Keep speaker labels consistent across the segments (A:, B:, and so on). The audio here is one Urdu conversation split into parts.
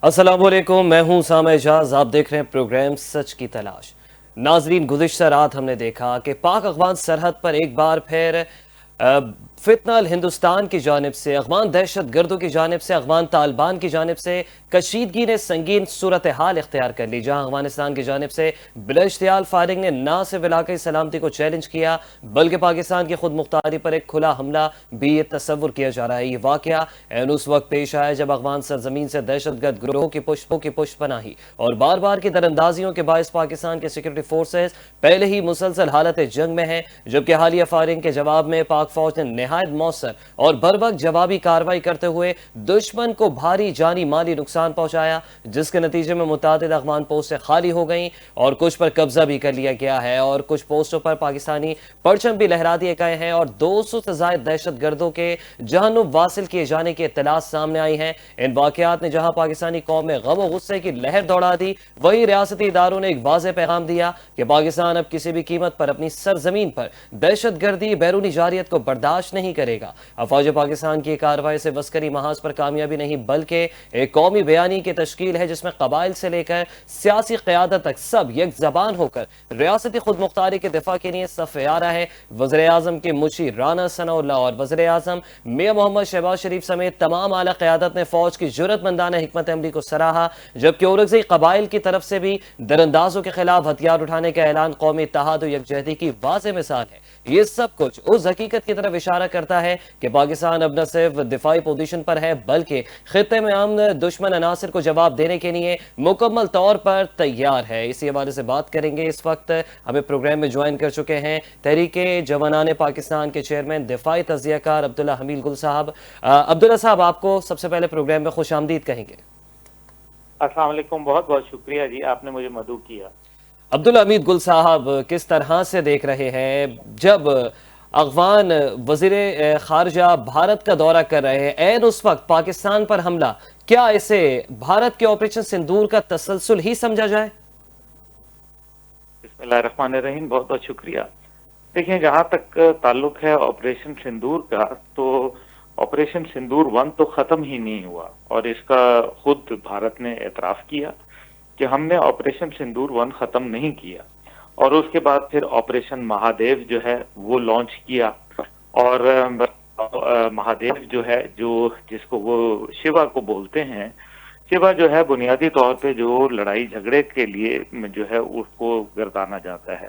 A: السلام علیکم، میں ہوں سامع اعجاز، آپ دیکھ رہے ہیں پروگرام سچ کی تلاش۔ ناظرین، گزشتہ رات ہم نے دیکھا کہ پاک افغان سرحد پر ایک بار پھر فتنہ ہندوستان کی جانب سے، افغان دہشت گردوں کی جانب سے، افغان طالبان کی جانب سے کشیدگی نے سنگین صورتحال اختیار کر لی، جہاں افغانستان کی جانب سے بلا اشتعال فائرنگ نے نہ صرف علاقائی سلامتی کو چیلنج کیا بلکہ پاکستان کی خود مختاری پر ایک کھلا حملہ بھی یہ تصور کیا جا رہا ہے۔ یہ واقعہ اس وقت پیش آیا جب افغان سرزمین سے دہشت گرد گروہوں کی پشت پناہی اور بار بار کی دراندازیوں کے باعث پاکستان کے سیکورٹی فورسز پہلے ہی مسلسل حالت جنگ میں ہیں، جبکہ حالیہ فائرنگ کے جواب میں پاک فوج نے نہایت مؤثر اور بر وقت جوابی کارروائی کرتے ہوئے دشمن کو بھاری جانی مالی نقصان پہنچایا، جس کے نتیجے میں متعدد افغان پوسٹیں خالی ہو گئیں اور کچھ پر قبضہ بھی کر لیا گیا ہے، اور کچھ پوسٹوں پر پاکستانی پرچم بھی لہرا دیے گئے ہیں، اور 200 سے زائد دہشت گردوں کے جہنم واصل کیے جانے کی اطلاعات سامنے آئی ہیں۔ ان واقعات نے جہاں پاکستانی قوم میں غم و غصے کی لہر دوڑا دی، وہی ریاستی اداروں نے ایک واضح پیغام دیا کہ پاکستان اب کسی بھی قیمت پر اپنی سرزمین پر دہشت گردی بیرونی جارحیت کو برداشت نہیں کرے گا۔ افواج پاکستان کی کارروائی سے عسکری محاذ پر کامیابی نہیں بلکہ ایک قومی بیانی کی تشکیل ہے، جس میں قبائل سے لے کر سیاسی قیادت تک سب یک زبان ہو کر ریاستی خود مختاری کے دفاع کے لیے صف آرا ہے۔ وزیر اعظم کے مشیر رانا ثناء اللہ اور وزیر اعظم میاں محمد شہباز شریف سمیت تمام اعلیٰ قیادت نے فوج کی جرأت مندانہ حکمت عملی کو سراہا، جبکہ اورکزئی قبائل کی طرف سے بھی دراندازوں کے خلاف ہتھیار اٹھانے کا اعلان قومی اتحاد و یکجہتی کی واضح مثال ہے۔ یہ سب کچھ اس حقیقت کی طرف اشارہ کرتا ہے کہ پاکستان اب نہ صرف دفاعی پوزیشن پر ہے بلکہ خطے میں امن دشمن عناصر کو جواب دینے کے لیے مکمل طور پر تیار ہے۔ اسی حوالے سے بات کریں گے، اس وقت ہمیں پروگرام میں جوائن کر چکے ہیں تحریک جوانان پاکستان کے چیئرمین دفاعی تجزیہ کار عبداللہ حمیل گل صاحب۔ عبداللہ صاحب، آپ کو سب سے پہلے پروگرام میں خوش آمدید کہیں گے۔
B: السلام علیکم، بہت بہت شکریہ جی، آپ نے مجھے مدعو کیا۔
A: عبداللہ حمید گل صاحب، کس طرح سے دیکھ رہے ہیں جب افغان وزیر خارجہ بھارت کا دورہ کر رہے ہیں، عین اس وقت پاکستان پر حملہ، کیا اسے بھارت کے آپریشن سندور کا تسلسل ہی سمجھا جائے؟
B: بسم اللہ الرحمن الرحیم، بہت بہت شکریہ۔ دیکھیں، جہاں تک تعلق ہے آپریشن سندور کا، تو آپریشن سندور 1 تو ختم ہی نہیں ہوا، اور اس کا خود بھارت نے اعتراف کیا کہ ہم نے آپریشن سندور 1 ختم نہیں کیا، اور اس کے بعد پھر آپریشن مہادیو جو ہے وہ لانچ کیا، اور مہادیو جو ہے جس کو وہ شیوا کو بولتے ہیں، شیوا جو ہے بنیادی طور پہ جو لڑائی جھگڑے کے لیے جو ہے اس کو گردانا جاتا ہے،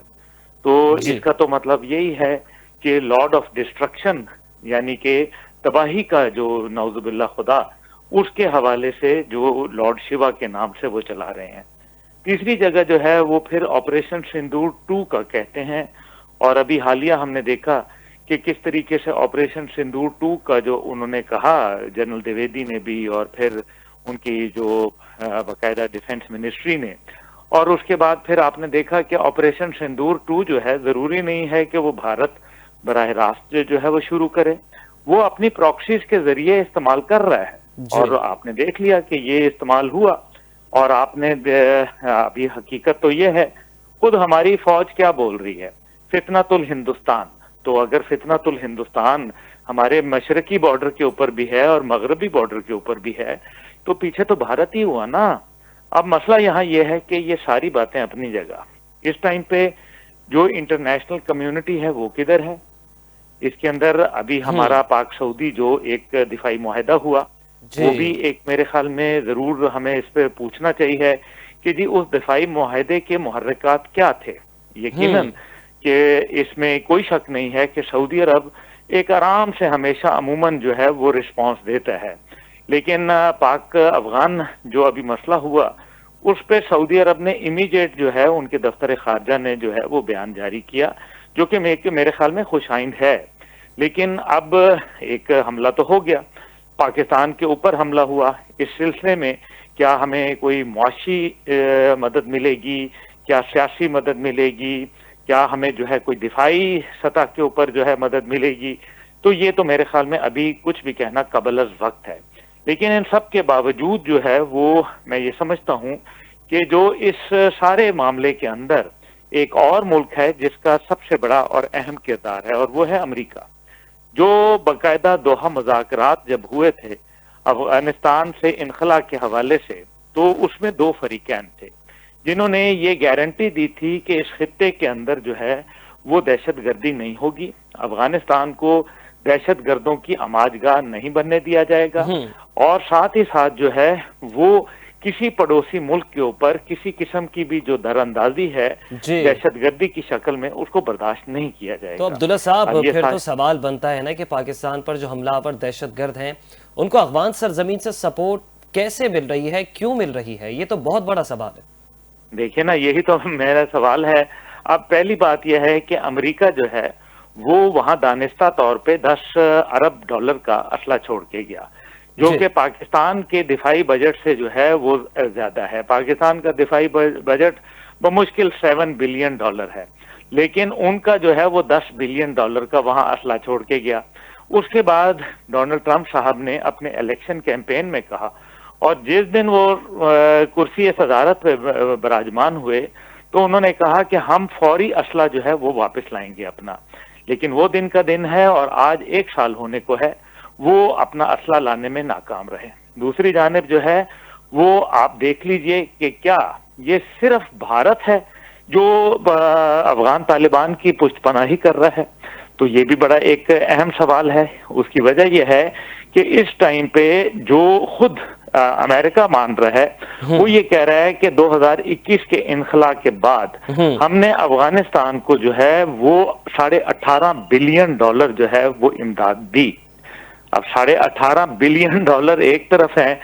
B: تو اس کا تو مطلب یہی ہے کہ لارڈ آف ڈسٹرکشن، یعنی کہ تباہی کا جو نعوذ باللہ خدا، اس کے حوالے سے جو لارڈ شیوا کے نام سے وہ چلا رہے ہیں۔ تیسری جگہ جو ہے وہ پھر آپریشن سندور 2 کا کہتے ہیں، اور ابھی حالیہ ہم نے دیکھا کہ کس طریقے سے آپریشن سندور 2 کا جو انہوں نے کہا جنرل دیویدی نے بھی، اور پھر ان کی جو باقاعدہ ڈیفنس منسٹری نے، اور اس کے بعد پھر آپ نے دیکھا کہ آپریشن سندور 2 جو ہے ضروری نہیں ہے کہ وہ بھارت براہ راست جو ہے وہ شروع کرے، وہ اپنی پراکسیز کے ذریعے استعمال کر رہا ہے، اور آپ نے دیکھ لیا کہ یہ استعمال ہوا، اور آپ نے ابھی حقیقت تو یہ ہے، خود ہماری فوج کیا بول رہی ہے، فتنۃ الہندوستان۔ تو اگر فتنۃ الہندوستان ہمارے مشرقی بارڈر کے اوپر بھی ہے اور مغربی بارڈر کے اوپر بھی ہے، تو پیچھے تو بھارت ہی ہوا نا۔ اب مسئلہ یہاں یہ ہے کہ یہ ساری باتیں اپنی جگہ، اس ٹائم پہ جو انٹرنیشنل کمیونٹی ہے وہ کدھر ہے؟ اس کے اندر ابھی ہمارا پاک سعودی جو ایک دفاعی معاہدہ ہوا، وہ بھی ایک میرے خیال میں ضرور ہمیں اس پہ پوچھنا چاہیے کہ جی اس دفاعی معاہدے کے محرکات کیا تھے۔ یقیناً کہ اس میں کوئی شک نہیں ہے کہ سعودی عرب ایک آرام سے ہمیشہ عموماً جو ہے وہ رسپانس دیتا ہے، لیکن پاک افغان جو ابھی مسئلہ ہوا، اس پہ سعودی عرب نے امیڈیٹ جو ہے ان کے دفتر خارجہ نے جو ہے وہ بیان جاری کیا، جو کہ میرے خیال میں خوش آئند ہے۔ لیکن اب ایک حملہ تو ہو گیا، پاکستان کے اوپر حملہ ہوا، اس سلسلے میں کیا ہمیں کوئی معاشی مدد ملے گی، کیا سیاسی مدد ملے گی، کیا ہمیں جو ہے کوئی دفاعی سطح کے اوپر جو ہے مدد ملے گی، تو یہ تو میرے خیال میں ابھی کچھ بھی کہنا قبل از وقت ہے۔ لیکن ان سب کے باوجود جو ہے وہ میں یہ سمجھتا ہوں کہ جو اس سارے معاملے کے اندر ایک اور ملک ہے جس کا سب سے بڑا اور اہم کردار ہے، اور وہ ہے امریکہ، جو باقاعدہ دوحہ مذاکرات جب ہوئے تھے افغانستان سے انخلا کے حوالے سے، تو اس میں 2 فریقین تھے جنہوں نے یہ گارنٹی دی تھی کہ اس خطے کے اندر جو ہے وہ دہشت گردی نہیں ہوگی، افغانستان کو دہشت گردوں کی آماج گاہ نہیں بننے دیا جائے گا، اور ساتھ ہی ساتھ جو ہے وہ کسی پڑوسی ملک کے اوپر کسی قسم کی بھی جو در اندازی ہے
A: جی
B: دہشت گردی کی شکل میں اس کو برداشت نہیں کیا جائے
A: تو
B: گا۔
A: عبداللہ صاحب
B: اب یہ
A: پھر تو سوال بنتا ہے نا کہ پاکستان پر جو حملہ آور دہشت گرد ہیں ان کو افغان سرزمین سے سپورٹ کیسے مل رہی ہے، کیوں مل رہی ہے؟ یہ تو بہت بڑا سوال ہے۔
B: دیکھیں نا، یہی تو میرا سوال ہے۔ اب پہلی بات یہ ہے کہ امریکہ جو ہے وہ وہاں دانستہ طور پہ 10 ارب ڈالر کا اسلحہ چھوڑ کے گیا، جو کہ پاکستان کے دفاعی بجٹ سے جو ہے وہ زیادہ ہے۔ پاکستان کا دفاعی بجٹ بمشکل 7 بلین ڈالر ہے، لیکن ان کا جو ہے وہ 10 بلین ڈالر کا وہاں اسلحہ چھوڑ کے گیا۔ اس کے بعد ڈونلڈ ٹرمپ صاحب نے اپنے الیکشن کیمپین میں کہا، اور جس دن وہ کرسی صدارت پہ براجمان ہوئے تو انہوں نے کہا کہ ہم فوری اسلحہ جو ہے وہ واپس لائیں گے اپنا، لیکن وہ دن کا دن ہے اور آج 1 سال ہونے کو ہے وہ اپنا اسلحہ لانے میں ناکام رہے۔ دوسری جانب جو ہے وہ آپ دیکھ لیجئے کہ کیا یہ صرف بھارت ہے جو افغان طالبان کی پشت پناہی کر رہا ہے؟ تو یہ بھی بڑا ایک اہم سوال ہے۔ اس کی وجہ یہ ہے کہ اس ٹائم پہ جو خود امریکہ مان رہا ہے وہ یہ کہہ رہا ہے کہ 2021 کے انخلا کے بعد ہم نے افغانستان کو جو ہے وہ 18.5 بلین ڈالر جو ہے وہ امداد دی۔ اب 18.5 بلین ڈالر ایک طرف ہے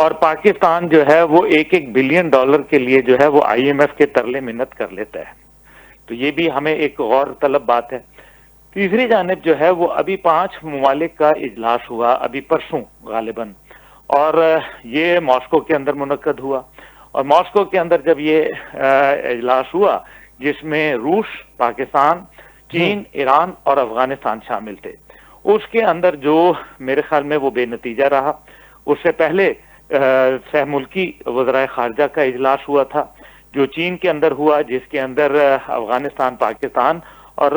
B: اور پاکستان جو ہے وہ 1 بلین ڈالر کے لیے جو ہے وہ IMF کے ترلے منت کر لیتا ہے۔ تو یہ بھی ہمیں ایک غور طلب بات ہے۔ تیسری جانب جو ہے وہ ابھی 5 ممالک کا اجلاس ہوا ابھی پرسوں غالباً، اور یہ ماسکو کے اندر منعقد ہوا، اور ماسکو کے اندر جب یہ اجلاس ہوا جس میں روس، پاکستان، چین، ایران اور افغانستان شامل تھے، اس کے اندر جو میرے خیال میں وہ بے نتیجہ رہا۔ اس سے پہلے سہ ملکی وزرائے خارجہ کا اجلاس ہوا تھا جو چین کے اندر ہوا، جس کے اندر افغانستان، پاکستان اور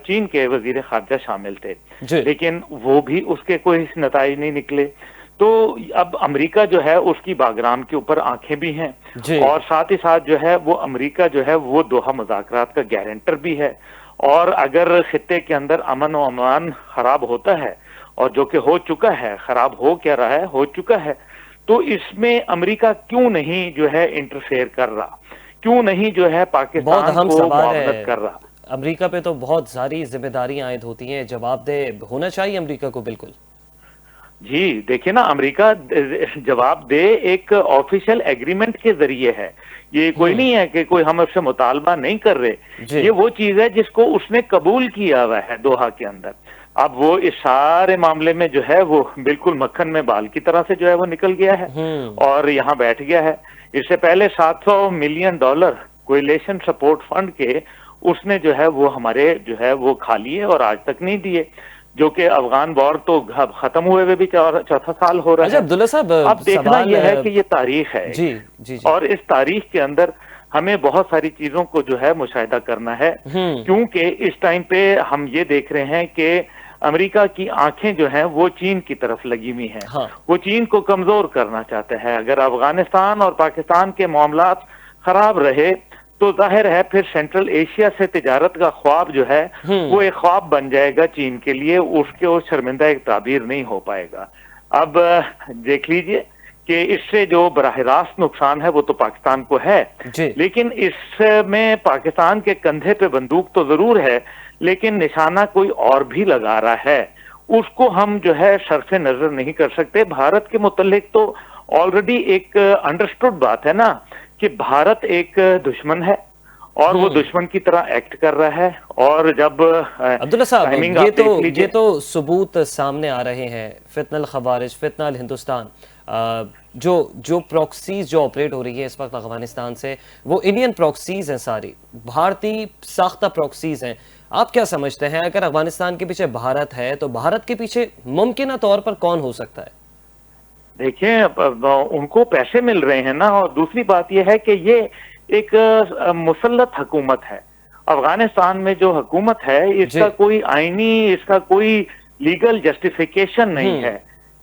B: چین کے وزیر خارجہ شامل تھے، لیکن وہ بھی اس کے کوئی نتائج نہیں نکلے۔ تو اب امریکہ جو ہے اس کی باگرام کے اوپر آنکھیں بھی ہیں، اور ساتھ ہی ساتھ جو ہے وہ امریکہ جو ہے وہ دوحہ مذاکرات کا گارنٹر بھی ہے، اور اگر خطے کے اندر امن و امان خراب ہوتا ہے، اور جو کہ ہو چکا ہے، خراب ہو کیا رہا ہے، ہو چکا ہے، تو اس میں امریکہ کیوں نہیں جو ہے انٹرفیئر کر رہا، کیوں نہیں جو ہے پاکستان کو معاونت کر رہا؟
A: امریکہ پہ تو بہت ساری ذمہ داریاں عائد ہوتی ہیں، جواب دہ ہونا چاہیے امریکہ کو۔ بالکل
B: جی دیکھیں نا، امریکہ جواب دے ایک آفیشل ایگریمنٹ کے ذریعے ہے، یہ کوئی نہیں ہے کہ کوئی ہم اس سے مطالبہ نہیں کر رہے، یہ وہ چیز ہے جس کو اس نے قبول کیا ہوا ہے دوحہ کے اندر۔ اب وہ اس سارے معاملے میں جو ہے وہ بالکل مکھن میں بال کی طرح سے جو ہے وہ نکل گیا ہے اور یہاں بیٹھ گیا ہے۔ اس سے پہلے 700 million dollar coalition support fund کے اس نے جو ہے وہ ہمارے جو ہے وہ کھا لیے اور آج تک نہیں دیے، جو کہ افغان وار تو ختم ہوئے ہوئے بھی 4 سال ہو رہا ہے۔
A: عبداللہ صاحب
B: اب دیکھنا یہ ہے کہ یہ تاریخ ہے،
A: جی
B: اور اس تاریخ کے اندر ہمیں بہت ساری چیزوں کو جو ہے مشاہدہ کرنا ہے، کیونکہ اس ٹائم پہ ہم یہ دیکھ رہے ہیں کہ امریکہ کی آنکھیں جو ہیں وہ چین کی طرف لگی ہوئی ہیں، وہ چین کو کمزور کرنا چاہتا ہے۔ اگر افغانستان اور پاکستان کے معاملات خراب رہے تو ظاہر ہے پھر سینٹرل ایشیا سے تجارت کا خواب جو ہے وہ ایک خواب بن جائے گا چین کے لیے، اس کے شرمندہ ایک تعبیر نہیں ہو پائے گا۔ اب دیکھ لیجئے کہ اس سے جو براہ راست نقصان ہے وہ تو پاکستان کو ہے، لیکن اس میں پاکستان کے کندھے پہ بندوق تو ضرور ہے، لیکن نشانہ کوئی اور بھی لگا رہا ہے، اس کو ہم جو ہے صرف نظر نہیں کر سکتے۔ بھارت کے متعلق تو آلریڈی ایک انڈرسٹوڈ بات ہے نا کہ بھارت ایک دشمن ہے اور وہ دشمن کی طرح ایکٹ کر رہا ہے، اور جب
A: عبداللہ صاحب یہ تو ثبوت سامنے آ رہے ہیں، فتنہ الخوارج، فتنہ الہندوستان، جو پروکسیز جو آپریٹ ہو رہی ہے اس وقت افغانستان سے، وہ انڈین پروکسیز ہیں، ساری بھارتی ساختہ پروکسیز ہیں۔ آپ کیا سمجھتے ہیں اگر افغانستان کے پیچھے بھارت ہے تو بھارت کے پیچھے ممکنہ طور پر کون ہو سکتا ہے؟
B: دیکھیں ان کو پیسے مل رہے ہیں نا، اور دوسری بات یہ ہے کہ یہ ایک مسلط حکومت ہے۔ افغانستان میں جو حکومت ہے اس کا کوئی آئینی، اس کا کوئی لیگل جسٹیفیکیشن نہیں ہے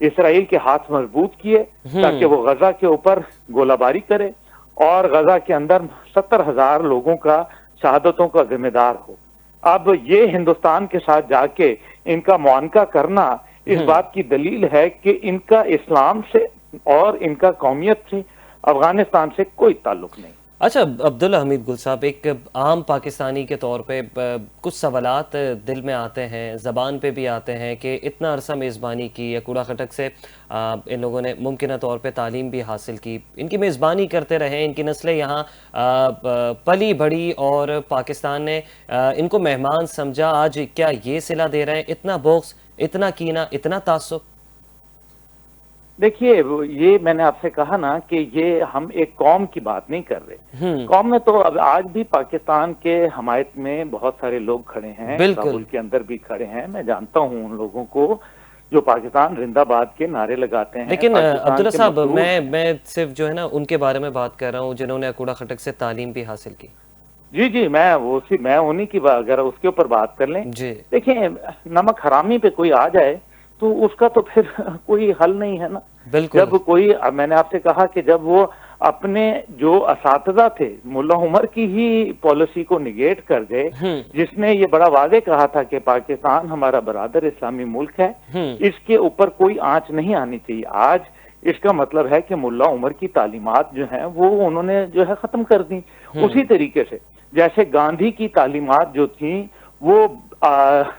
B: اسرائیل کے ہاتھ مضبوط کیے تاکہ وہ غزہ کے اوپر گولہ باری کرے اور غزہ کے اندر 70,000 لوگوں کا شہادتوں کا ذمہ دار ہو۔ اب یہ ہندوستان کے ساتھ جا کے ان کا معانقہ کرنا اس بات کی دلیل ہے کہ ان کا اسلام سے اور ان کا قومیت سے، افغانستان سے کوئی تعلق نہیں۔
A: اچھا عبداللہ حمید گل صاحب، ایک عام پاکستانی کے طور پہ کچھ سوالات دل میں آتے ہیں، زبان پہ بھی آتے ہیں کہ اتنا عرصہ میزبانی کی، یا کوڑا خٹک سے ان لوگوں نے ممکنہ طور پہ تعلیم بھی حاصل کی، ان کی میزبانی کرتے رہے، ان کی نسلیں یہاں پلی بڑھی اور پاکستان نے ان کو مہمان سمجھا، آج کیا یہ صلہ دے رہے ہیں؟ اتنا بغض، اتنا کینہ، اتنا تعصب؟
B: دیکھیے، یہ میں نے آپ سے کہا نا کہ یہ ہم ایک قوم کی بات نہیں کر رہے۔ قوم میں تو اب آج بھی پاکستان کے حمایت میں بہت سارے لوگ کھڑے ہیں، کابل کے اندر بھی کھڑے ہیں، میں جانتا ہوں ان لوگوں کو جو پاکستان زندہ باد کے نعرے لگاتے ہیں۔
A: لیکن عبداللہ صاحب، میں صرف جو ہے نا ان کے بارے میں بات کر رہا ہوں جنہوں نے کوڑا خٹک سے تعلیم بھی حاصل کی۔
B: جی میں انہی کی اگر اس کے اوپر بات کر لیں، دیکھیں نمک حرامی پہ کوئی آ جائے تو اس کا تو پھر کوئی حل نہیں ہے نا۔ جب کوئی، میں نے آپ سے کہا کہ جب وہ اپنے جو اساتذہ تھے ملا عمر کی ہی پالیسی کو نگیٹ کر گئے، جس نے یہ بڑا واضح کہا تھا کہ پاکستان ہمارا برادر اسلامی ملک ہے، اس کے اوپر کوئی آنچ نہیں آنی چاہیے۔ آج اس کا مطلب ہے کہ ملا عمر کی تعلیمات جو ہیں وہ انہوں نے جو ہے ختم کر دی۔ اسی طریقے سے جیسے گاندھی کی تعلیمات جو تھیں وہ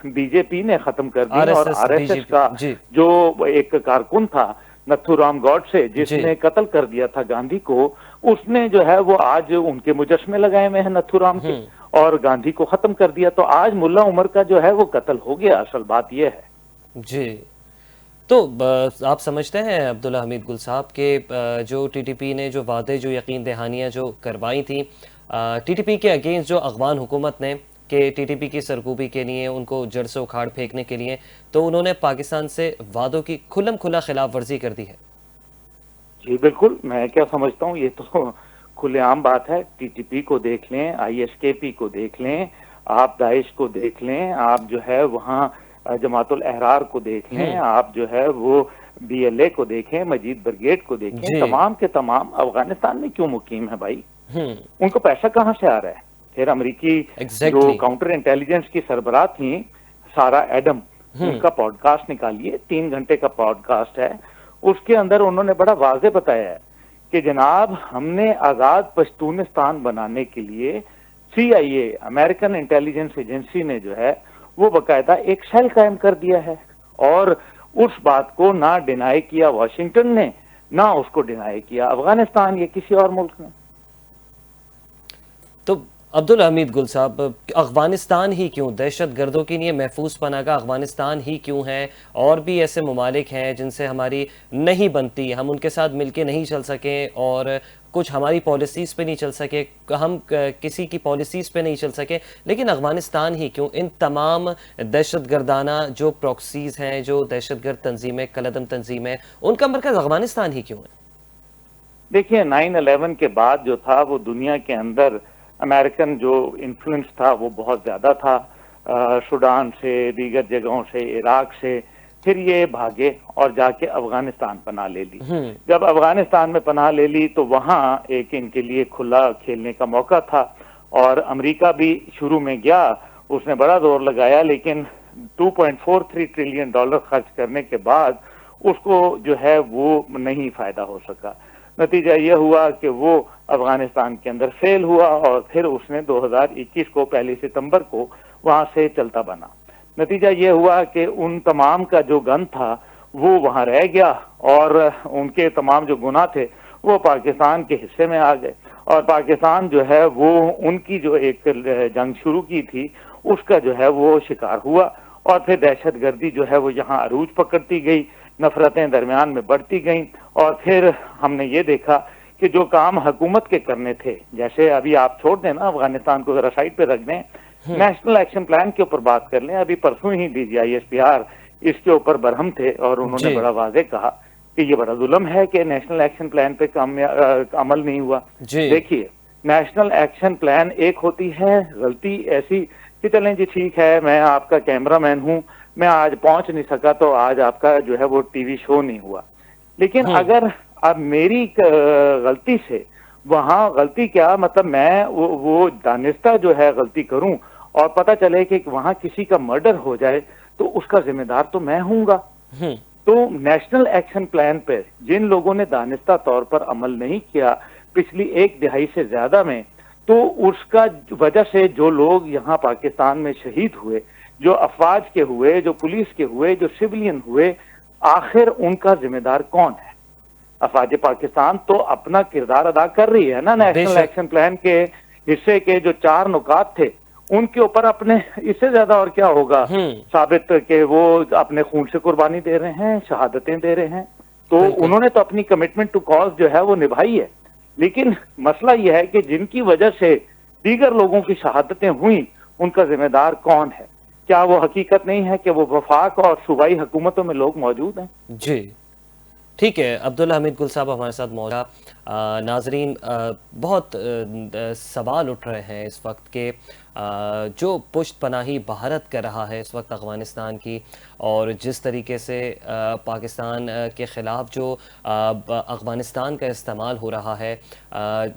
B: بی جے پی نے ختم کر دی، اور آر ایس ایس کا جو ایک کارکن تھا نتھو رام گوڈسے، جس نے قتل کر دیا تھا گاندھی کو، اس نے جو ہے وہ آج ان کے مجسمے لگائے ہوئے ہیں نتھو رام کے، اور گاندھی کو ختم کر دیا۔ تو آج ملا عمر کا جو ہے وہ قتل ہو گیا، اصل بات یہ ہے۔
A: جی، تو آپ سمجھتے ہیں عبداللہ حمید گل صاحب کہ جو ٹی ٹی پی نے جو وعدے، جو یقین دہانیاں جو کروائی تھیں ٹی ٹی پی کے اگینسٹ، جو افغان حکومت نے کہ ٹی ٹی پی کی سرکوبی کے لیے، ان کو جڑ سے اکھاڑ پھینکنے کے لیے، تو انہوں نے پاکستان سے وعدوں کی کھلم کھلا خلاف ورزی کر دی ہے؟
B: جی بالکل، میں کیا سمجھتا ہوں، یہ تو کھلے عام بات ہے۔ ٹی ٹی پی کو دیکھ لیں، آئی ایس کے پی کو دیکھ لیں، آپ داعش کو دیکھ لیں، آپ جو ہے وہاں جماعت الاحرار کو دیکھ لیں، آپ جو ہے وہ بی ایل اے کو دیکھیں، مجید بریگیڈ کو دیکھیں، تمام کے تمام افغانستان میں کیوں مقیم ہے بھائی؟ ان کو پیسہ کہاں سے آ رہا ہے؟ پھر امریکی جو کاؤنٹر انٹیلیجنس کی سربراہ تھیں سارا ایڈم، ان کا پوڈ کاسٹ نکالیے، 3 گھنٹے کا پوڈ کاسٹ ہے، اس کے اندر انہوں نے بڑا واضح بتایا ہے کہ جناب ہم نے آزاد پشتونستان بنانے کے لیے سی آئی اے، امریکن انٹیلیجنس ایجنسی نے جو ہے وہ باقاعدہ ایک سیل قائم کر دیا ہے، اور اس بات کو نہ ڈینائی کیا واشنگٹن نے، نہ اس کو ڈینائی کیا افغانستان یا کسی اور ملک نے۔
A: تو عبداللہ حمید گل صاحب، افغانستان ہی کیوں؟ دہشت گردوں کے لیے محفوظ پناہ گاہ افغانستان ہی کیوں ہے؟ اور بھی ایسے ممالک ہیں جن سے ہماری نہیں بنتی، ہم ان کے ساتھ مل کے نہیں چل سکے، اور کچھ ہماری پالیسیز پہ نہیں چل سکے، ہم کسی کی پالیسیز پہ نہیں چل سکے، لیکن افغانستان ہی کیوں؟ ان تمام دہشت گردانہ جو پروکسیز ہیں، جو دہشت گرد تنظیمیں، کالعدم تنظیمیں، ان کا مرکز افغانستان ہی کیوں ہے؟
B: دیکھیے 9/11 کے بعد جو تھا وہ دنیا کے اندر امریکن جو انفلوئنس تھا وہ بہت زیادہ تھا، سوڈان سے، دیگر جگہوں سے، عراق سے، پھر یہ بھاگے اور جا کے افغانستان پناہ لے لی۔ جب افغانستان میں پناہ لے لی تو وہاں ایک ان کے لیے کھلا کھیلنے کا موقع تھا، اور امریکہ بھی شروع میں گیا، اس نے بڑا زور لگایا، لیکن $2.43 ٹریلین خرچ کرنے کے بعد اس کو جو ہے وہ نہیں فائدہ ہو سکا۔ نتیجہ یہ ہوا کہ وہ افغانستان کے اندر فیل ہوا، اور پھر اس نے 2021 کو 1 ستمبر کو وہاں سے چلتا بنا۔ نتیجہ یہ ہوا کہ ان تمام کا جو گن تھا وہ وہاں رہ گیا، اور ان کے تمام جو گناہ تھے وہ پاکستان کے حصے میں آ گئے، اور پاکستان جو ہے وہ ان کی جو ایک جنگ شروع کی تھی اس کا جو ہے وہ شکار ہوا، اور پھر دہشت گردی جو ہے وہ یہاں عروج پکڑتی گئی، نفرتیں درمیان میں بڑھتی گئیں، اور پھر ہم نے یہ دیکھا کہ جو کام حکومت کے کرنے تھے، جیسے ابھی آپ چھوڑ دیں نا افغانستان کو، ذرا سائڈ پہ رکھ دیں، نیشنل ایکشن پلان کے اوپر بات کر لیں۔ ابھی پرسوں ہی D G I S P R اس کے اوپر برہم تھے، اور انہوں نے بڑا واضح کہا کہ یہ بڑا ظلم ہے کہ نیشنل ایکشن پلان پہ عمل نہیں ہوا۔ دیکھیے نیشنل ایکشن پلان ایک ہوتی ہے غلطی ایسی کہ چلیں جی ٹھیک ہے، میں آپ کا کیمرہ مین ہوں، میں آج پہنچ نہیں سکا تو آج آپ کا جو ہے وہ ٹی وی شو نہیں ہوا. لیکن اگر اب میری غلطی سے وہاں غلطی کیا مطلب میں وہ دانستہ جو ہے غلطی کروں اور پتہ چلے کہ وہاں کسی کا مرڈر ہو جائے تو اس کا ذمہ دار تو میں ہوں گا. تو نیشنل ایکشن پلان پہ جن لوگوں نے دانستہ طور پر عمل نہیں کیا پچھلی ایک دہائی سے زیادہ میں، تو اس کا وجہ سے جو لوگ یہاں پاکستان میں شہید ہوئے، جو افواج کے ہوئے، جو پولیس کے ہوئے، جو سویلین ہوئے، آخر ان کا ذمہ دار کون ہے؟ افواج پاکستان تو اپنا کردار ادا کر رہی ہے نا. نیشنل ایکشن پلان کے حصے کے جو 4 نکات تھے ان کے اوپر اپنے اس سے زیادہ اور کیا ہوگا ثابت کہ وہ اپنے خون سے قربانی دے رہے ہیں، شہادتیں دے رہے ہیں. تو انہوں نے تو اپنی کمٹمنٹ ٹو کاز جو ہے وہ نبھائی ہے. لیکن مسئلہ یہ ہے کہ جن کی وجہ سے دیگر لوگوں کی شہادتیں ہوئیں ان کا ذمہ دار کون ہے؟ کیا وہ حقیقت نہیں ہے کہ وہ وفاق اور صوبائی حکومتوں میں لوگ موجود ہیں؟
A: جی ٹھیک ہے. عبداللہ حمید گل صاحب ہمارے ساتھ موجود. ناظرین بہت سوال اٹھ رہے ہیں اس وقت کہ جو پشت پناہی بھارت کر رہا ہے اس وقت افغانستان کی، اور جس طریقے سے پاکستان کے خلاف جو افغانستان کا استعمال ہو رہا ہے،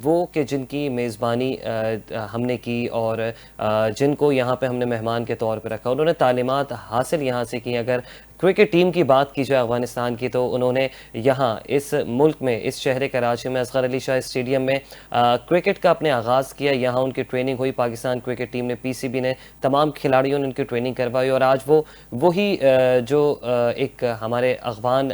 A: وہ کہ جن کی میزبانی ہم نے کی اور جن کو یہاں پہ ہم نے مہمان کے طور پہ رکھا، انہوں نے تعلیمات حاصل یہاں سے کی. اگر کرکٹ ٹیم کی بات کی جائے افغانستان کی تو انہوں نے یہاں اس ملک میں، اس شہر کراچی میں اصغر علی شاہ اسٹیڈیم میں کرکٹ کا اپنے آغاز کیا. یہاں ان کی ٹریننگ ہوئی. پاکستان کرکٹ ٹیم نے، پی سی بی نے، تمام کھلاڑیوں نے ان کی ٹریننگ کروائی. اور آج وہ وہی جو ایک ہمارے افغان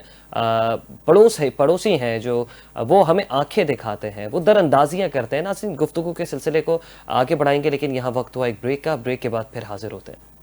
A: پڑوسی ہیں جو وہ ہمیں آنکھیں دکھاتے ہیں، وہ در اندازیاں کرتے ہیں. ناظرین گفتگو کے سلسلے کو آگے بڑھائیں گے، لیکن یہاں وقت ہوا ایک بریک کا. بریک کے بعد پھر حاضر ہوتے ہیں.